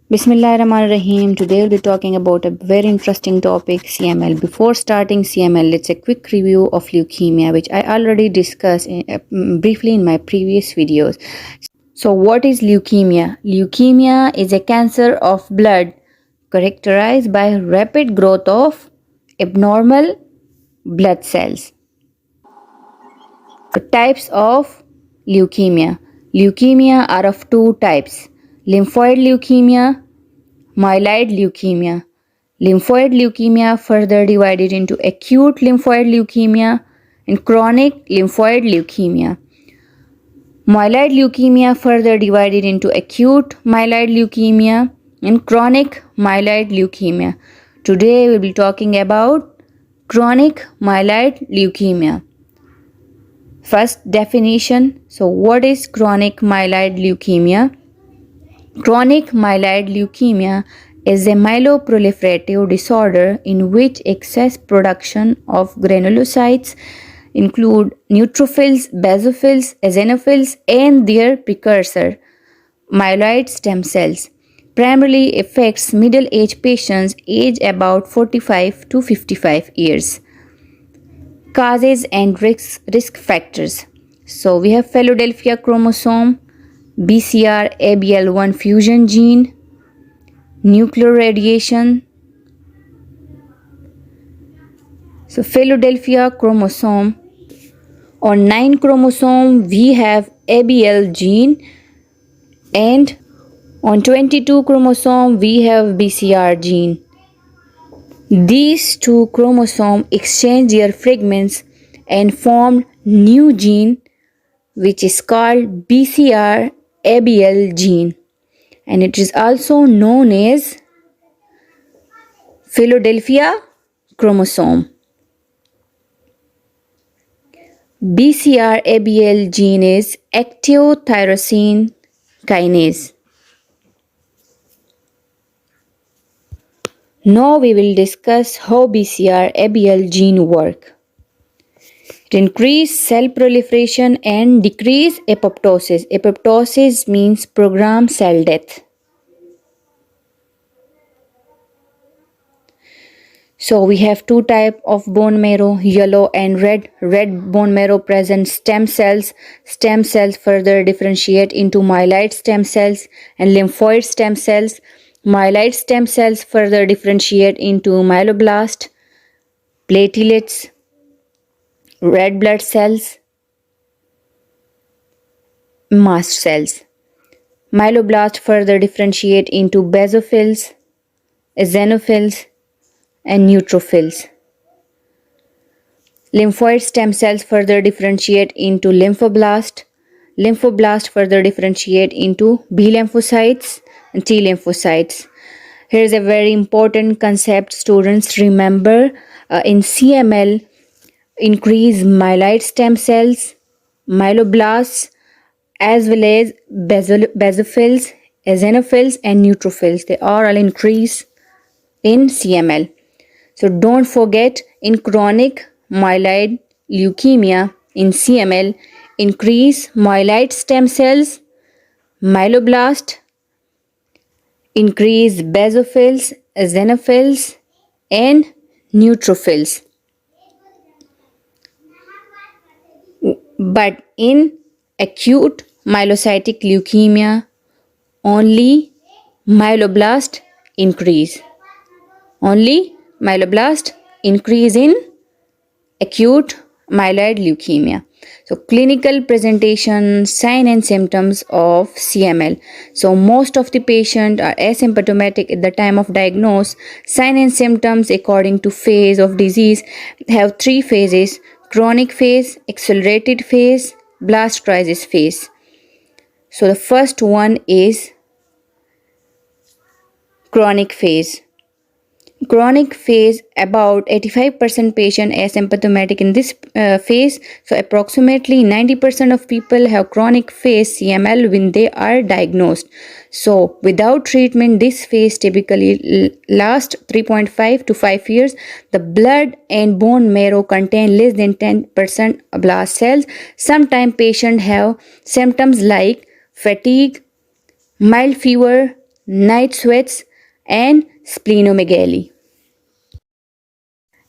Bismillahirrahmanirrahim. Today we'll be talking about a very interesting topic, CML. Before starting CML, let's a quick review of leukemia, which I already discussed briefly in my previous videos. So what is leukemia? Leukemia is a cancer of blood characterized by rapid growth of abnormal blood cells. The types of leukemia. Leukemia are of two types: lymphoid leukemia, myeloid leukemia. Lymphoid leukemia further divided into acute lymphoid leukemia and chronic lymphoid leukemia. Myeloid leukemia further divided into acute myeloid leukemia and chronic myeloid leukemia. Today we will be talking about chronic myeloid leukemia. First definition. So what is chronic myeloid leukemia? Chronic myeloid leukemia is a myeloproliferative disorder in which excess production of granulocytes include neutrophils, basophils, eosinophils, and their precursor, myeloid stem cells, primarily affects middle-aged patients aged about 45 to 55 years. Causes and risk factors. So we have Philadelphia chromosome, BCR-ABL1 fusion gene, nuclear radiation. So Philadelphia chromosome. On 9 chromosome we have ABL gene, and on 22 chromosome we have BCR gene. These two chromosomes exchange their fragments and form new gene which is called BCR-ABL gene, and it is also known as Philadelphia chromosome. BCR-ABL gene is active tyrosine kinase. Now we will discuss how BCR-ABL gene work. It increases cell proliferation and decrease apoptosis. Apoptosis means programmed cell death. So we have two types of bone marrow, yellow and red. Red bone marrow presents stem cells. Stem cells further differentiate into myeloid stem cells and lymphoid stem cells. Myeloid stem cells further differentiate into myeloblast, platelets, red blood cells, mast cells. Myeloblast further differentiate into basophils, eosinophils, and neutrophils. Lymphoid stem cells further differentiate into lymphoblast. Lymphoblast further differentiate into B lymphocytes and T lymphocytes. Here is a very important concept students remember. In CML, increase myeloid stem cells, myeloblasts, as well as basophils, eosinophils, and neutrophils. They are all increase in CML. So don't forget, in chronic myeloid leukemia, in CML, increase myeloid stem cells, myeloblast, increase basophils, eosinophils, and neutrophils. But in acute myelocytic leukemia, only myeloblast increase. Only myeloblast increase in acute myeloid leukemia. So clinical presentation, sign and symptoms of CML. So most of the patients are asymptomatic at the time of diagnosis. Sign and symptoms according to phase of disease have 3 phases: chronic phase, accelerated phase, blast crisis phase. So the first one is chronic phase. Chronic phase, about 85% patient asymptomatic in this phase. So approximately 90% of people have chronic phase CML when they are diagnosed. So without treatment, this phase typically lasts 3.5 to 5 years. The blood and bone marrow contain less than 10% blast cells. Sometimes patients have symptoms like fatigue, mild fever, night sweats, and splenomegaly.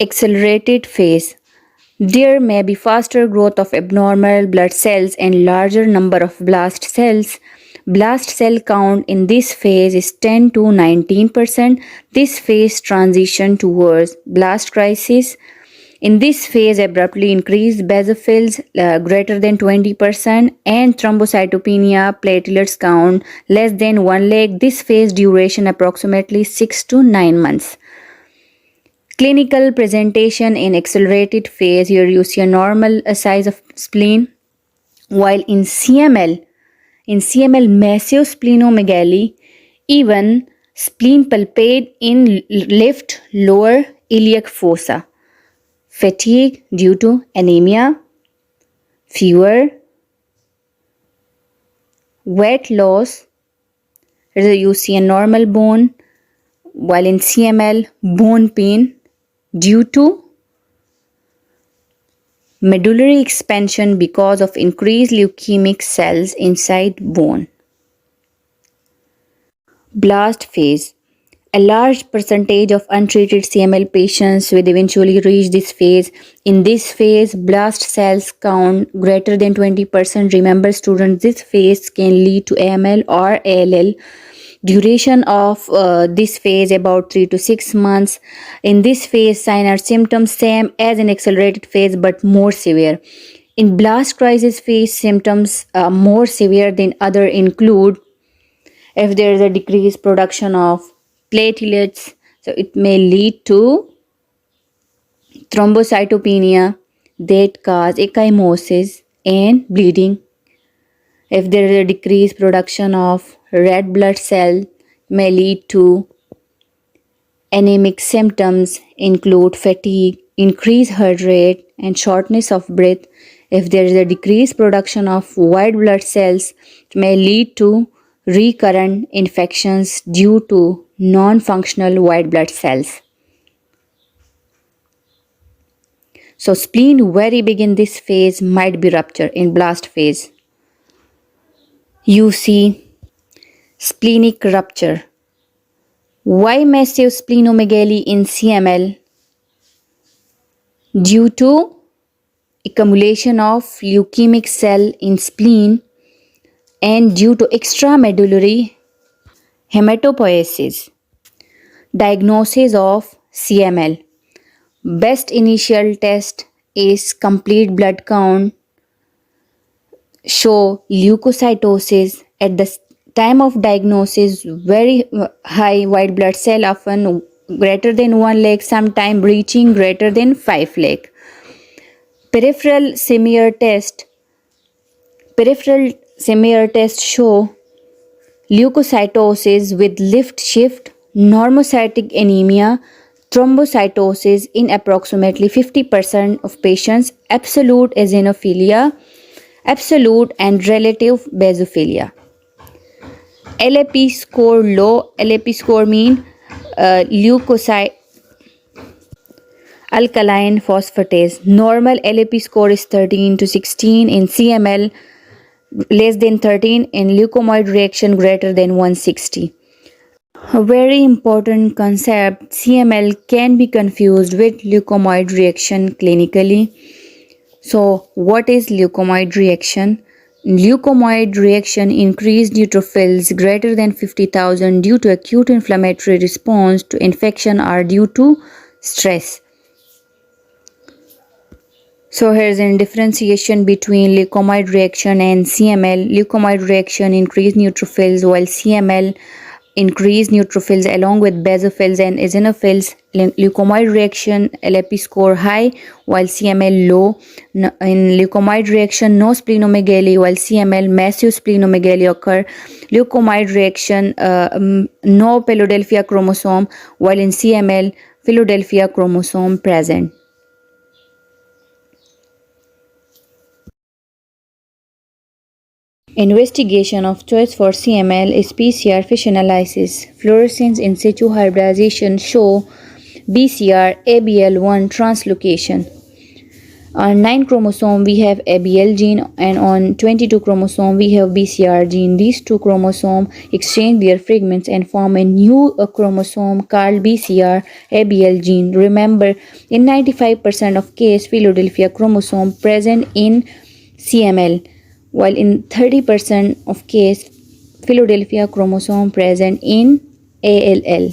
Accelerated phase. There may be faster growth of abnormal blood cells and larger number of blast cells. Blast cell count in this phase is 10 to 19%. This phase transition towards blast crisis. In this phase, abruptly increased basophils greater than 20% and thrombocytopenia, platelets count less than 1 leg. This phase duration approximately 6 to 9 months. Clinical presentation in accelerated phase, here you see a normal size of spleen, while in CML massive splenomegaly, even spleen palpate in left lower iliac fossa. Fatigue due to anemia, fever, weight loss. Here you see a normal bone, while in CML bone pain due to medullary expansion because of increased leukemic cells inside bone. Blast phase. A large percentage of untreated CML patients will eventually reach this phase. In this phase, blast cells count greater than 20%. Remember students, this phase can lead to AML or ALL. Duration of this phase about 3 to 6 months. In this phase, signs and symptoms same as in accelerated phase but more severe. In blast crisis phase, symptoms more severe than other include if there is a decreased production of platelets, so it may lead to thrombocytopenia that cause ecchymosis and bleeding. If there is a decreased production of red blood cell, may lead to anemic symptoms include fatigue, increased heart rate, and shortness of breath. If there is a decreased production of white blood cells, it may lead to recurrent infections due to non-functional white blood cells. So spleen very big in this phase might be ruptured in blast phase. You see splenic rupture. Why massive splenomegaly in CML? Due to accumulation of leukemic cell in spleen and due to extramedullary hematopoiesis. Diagnosis of CML. Best initial test is complete blood count, show leukocytosis at the time of diagnosis, very high white blood cell, often greater than 1 leg, sometime reaching greater than 5 leg. Peripheral smear test show leukocytosis with lift shift, normocytic anemia, thrombocytosis in approximately 50% of patients, absolute eosinophilia, absolute and relative basophilia. LAP score low. LAP score mean leukocyte alkaline phosphatase. Normal LAP score is 13 to 16 in CML, less than 13 in leukemoid reaction, greater than 160. A very important concept, CML can be confused with leukemoid reaction clinically. So what is leukemoid reaction? Leukemoid reaction, increased neutrophils greater than 50,000 due to acute inflammatory response to infection or due to stress. So here's a differentiation between leukemoid reaction and CML. Leukemoid reaction increased neutrophils, while CML increased neutrophils along with basophils and eosinophils. Leukemoid reaction LAP score high, while CML low. In leukemoid reaction, no splenomegaly, while CML massive splenomegaly occur. Leukemoid reaction, no Philadelphia chromosome, while in CML Philadelphia chromosome present. Investigation of choice for CML is PCR FISH analysis. Fluorescence in situ hybridization show BCR-ABL1 translocation. On 9 chromosome we have ABL gene, and on 22 chromosome we have BCR gene. These two chromosomes exchange their fragments and form a new chromosome called BCR-ABL gene. Remember, in 95% of case Philadelphia chromosome present in CML, while in 30% of case Philadelphia chromosome present in ALL.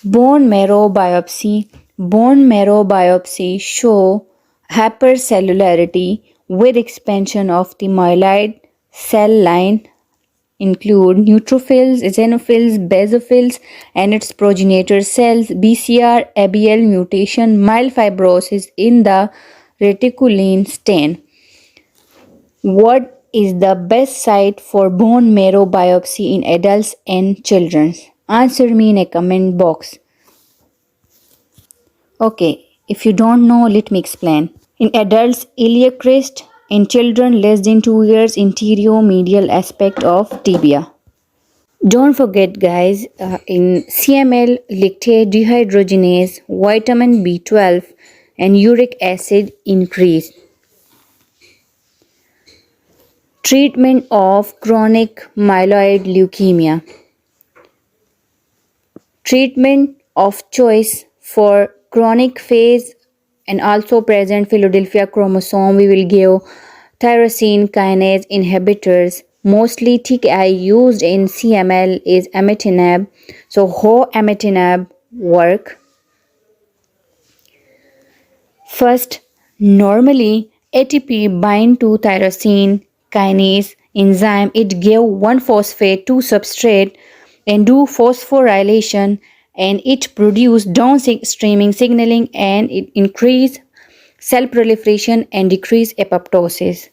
Bone marrow biopsy. Bone marrow biopsy show hypercellularity with expansion of the myeloid cell line, include neutrophils, eosinophils, basophils, and its progenitor cells. BCR-ABL mutation, myelofibrosis in the reticulin stain. What is the best site for bone marrow biopsy in adults and children? Answer me in a comment box. Okay, if you don't know, let me explain. In adults, iliac crest. In children less than 2 years, anterior medial aspect of tibia. Don't forget guys, in CML, lactate dehydrogenase, vitamin B12 and uric acid increase. Treatment of chronic myeloid leukemia. Treatment of choice for chronic phase and also present Philadelphia chromosome, we will give tyrosine kinase inhibitors. Mostly TKI used in CML is amitinib. So how amitinib work? First, normally ATP bind to tyrosine kinase enzyme. It give 1-phosphate to substrate and do phosphorylation, and it produce downstreaming signaling, and it increase cell proliferation and decrease apoptosis.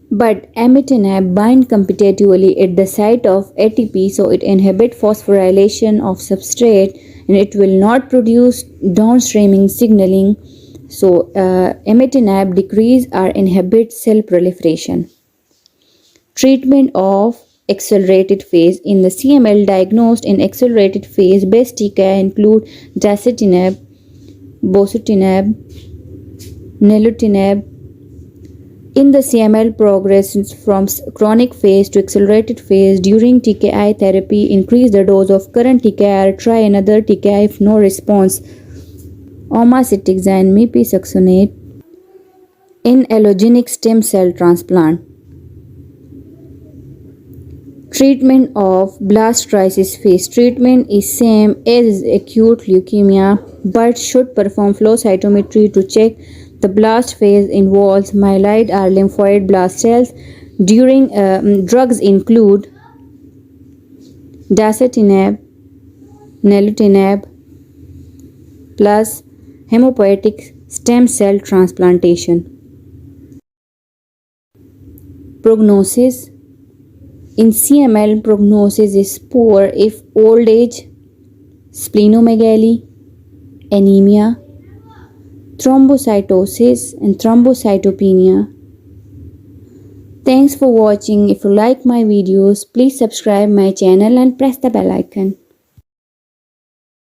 But amitinib bind competitively at the site of ATP, so it inhibit phosphorylation of substrate and it will not produce downstreaming signaling. So amitinib decrease or inhibit cell proliferation. Treatment of accelerated phase. In the CML diagnosed in accelerated phase, best TKI include dasatinib, bosutinib, nilotinib. In the CML progresses from chronic phase to accelerated phase, during TKI therapy, increase the dose of current TKI or try another TKI if no response. Omacitixin, mipisuxonate. In allogenic stem cell transplant. Treatment of blast crisis phase. Treatment is same as acute leukemia but should perform flow cytometry to check the blast phase involves myeloid or lymphoid blast cells. During drugs include dasatinib, nilotinib plus hematopoietic stem cell transplantation. Prognosis. In CML, prognosis is poor if old age, splenomegaly, anemia, thrombocytosis and thrombocytopenia. Thanks for watching. If you like my videos, please subscribe my channel and press the bell icon.